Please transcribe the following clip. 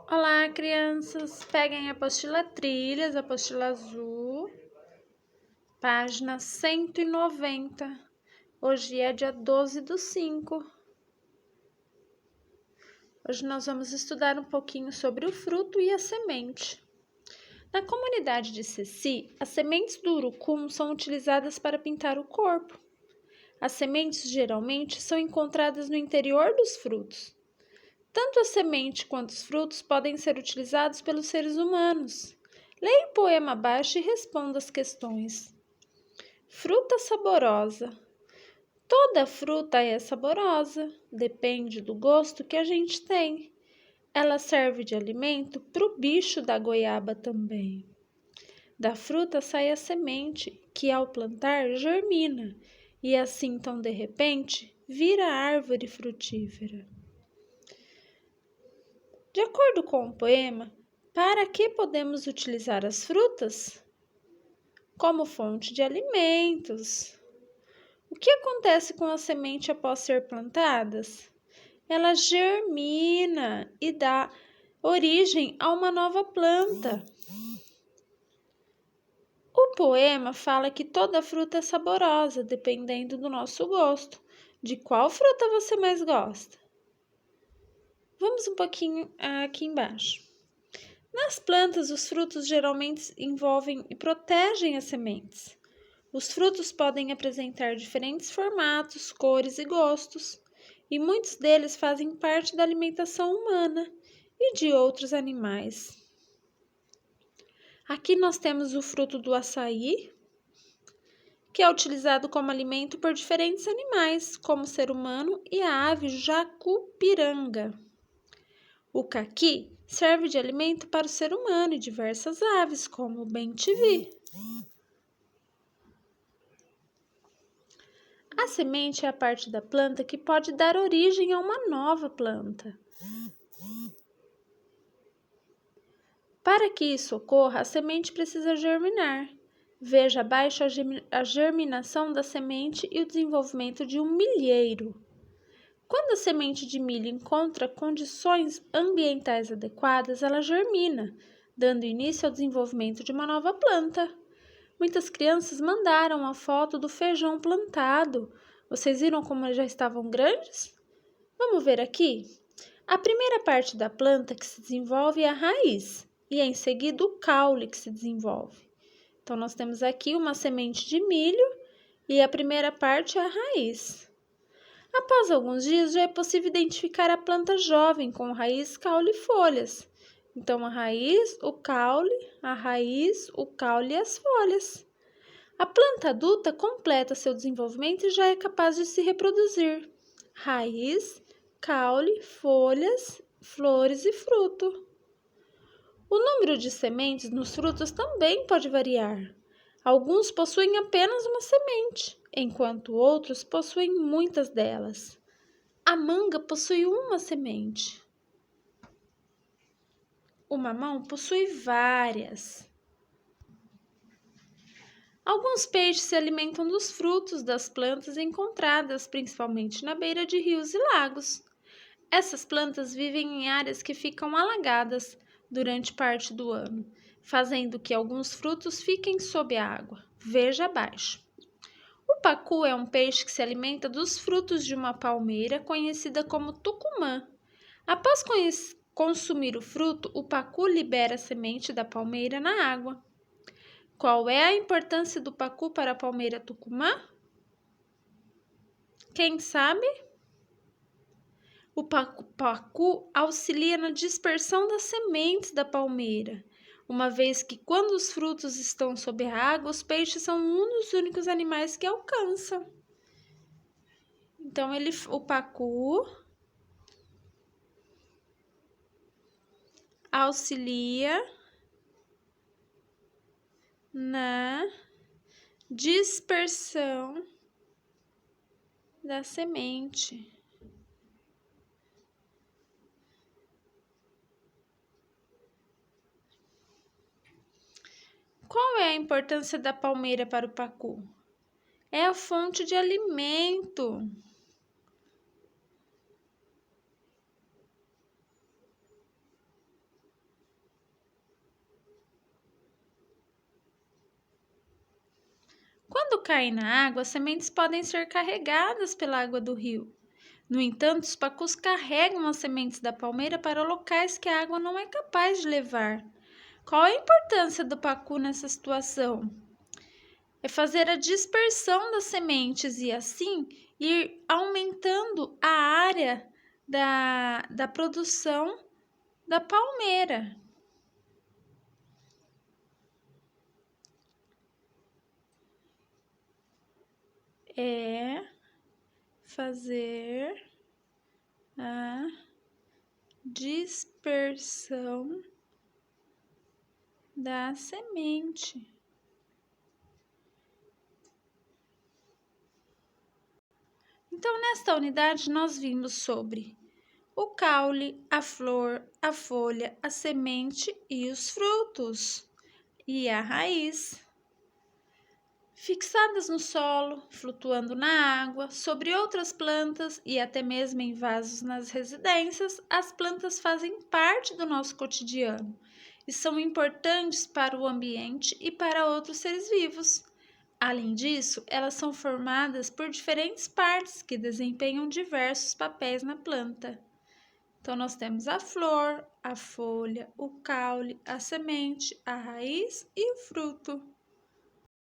Olá, crianças! Peguem a apostila Trilhas, a apostila azul, página 190. Hoje é dia 12/5. Hoje nós vamos estudar um pouquinho sobre o fruto e a semente. Na comunidade de Ceci, as sementes do urucum são utilizadas para pintar o corpo. As sementes geralmente são encontradas no interior dos frutos. Tanto a semente quanto os frutos podem ser utilizados pelos seres humanos. Leia o poema abaixo e responda as questões. Fruta saborosa. Toda fruta é saborosa, depende do gosto que a gente tem. Ela serve de alimento para o bicho da goiaba também. Da fruta sai a semente, que ao plantar germina, e assim, então, de repente, vira árvore frutífera. De acordo com o poema, para que podemos utilizar as frutas? Como fonte de alimentos. O que acontece com a semente após ser plantadas? Ela germina e dá origem a uma nova planta. O poema fala que toda fruta é saborosa, dependendo do nosso gosto. De qual fruta você mais gosta? Vamos um pouquinho aqui embaixo. Nas plantas, os frutos geralmente envolvem e protegem as sementes. Os frutos podem apresentar diferentes formatos, cores e gostos, e muitos deles fazem parte da alimentação humana e de outros animais. Aqui nós temos o fruto do açaí, que é utilizado como alimento por diferentes animais, como o ser humano e a ave jacupiranga. O caqui serve de alimento para o ser humano e diversas aves, como o bem-te-vi. A semente é a parte da planta que pode dar origem a uma nova planta. Para que isso ocorra, a semente precisa germinar. Veja abaixo a germinação da semente e o desenvolvimento de um milheiro. Quando a semente de milho encontra condições ambientais adequadas, ela germina, dando início ao desenvolvimento de uma nova planta. Muitas crianças mandaram a foto do feijão plantado. Vocês viram como eles já estavam grandes? Vamos ver aqui? A primeira parte da planta que se desenvolve é a raiz, e em seguida o caule que se desenvolve. Então, nós temos aqui uma semente de milho e a primeira parte é a raiz. Após alguns dias, já é possível identificar a planta jovem com raiz, caule e folhas. Então, a raiz, o caule e as folhas. A planta adulta completa seu desenvolvimento e já é capaz de se reproduzir. Raiz, caule, folhas, flores e fruto. O número de sementes nos frutos também pode variar. Alguns possuem apenas uma semente, enquanto outros possuem muitas delas. A manga possui uma semente. O mamão possui várias. Alguns peixes se alimentam dos frutos das plantas encontradas, principalmente na beira de rios e lagos. Essas plantas vivem em áreas que ficam alagadas durante parte do ano, fazendo que alguns frutos fiquem sob a água. Veja abaixo. O pacu é um peixe que se alimenta dos frutos de uma palmeira conhecida como tucumã. Após consumir o fruto, o pacu libera a semente da palmeira na água. Qual é a importância do pacu para a palmeira tucumã? Quem sabe? O pacu auxilia na dispersão das sementes da palmeira, uma vez que quando os frutos estão sob a água, os peixes são um dos únicos animais que alcançam. Então, o pacu auxilia na dispersão da semente. Qual é a importância da palmeira para o pacu? É a fonte de alimento. Quando caem na água, as sementes podem ser carregadas pela água do rio. No entanto, os pacus carregam as sementes da palmeira para locais que a água não é capaz de levar. Qual a importância do pacu nessa situação? É fazer a dispersão das sementes e, assim, ir aumentando a área da produção da palmeira. É fazer a dispersão da semente. Então, nesta unidade, nós vimos sobre o caule, a flor, a folha, a semente e os frutos, e a raiz. Fixadas no solo, flutuando na água, sobre outras plantas e até mesmo em vasos nas residências, as plantas fazem parte do nosso cotidiano e são importantes para o ambiente e para outros seres vivos. Além disso, elas são formadas por diferentes partes que desempenham diversos papéis na planta. Então, nós temos a flor, a folha, o caule, a semente, a raiz e o fruto.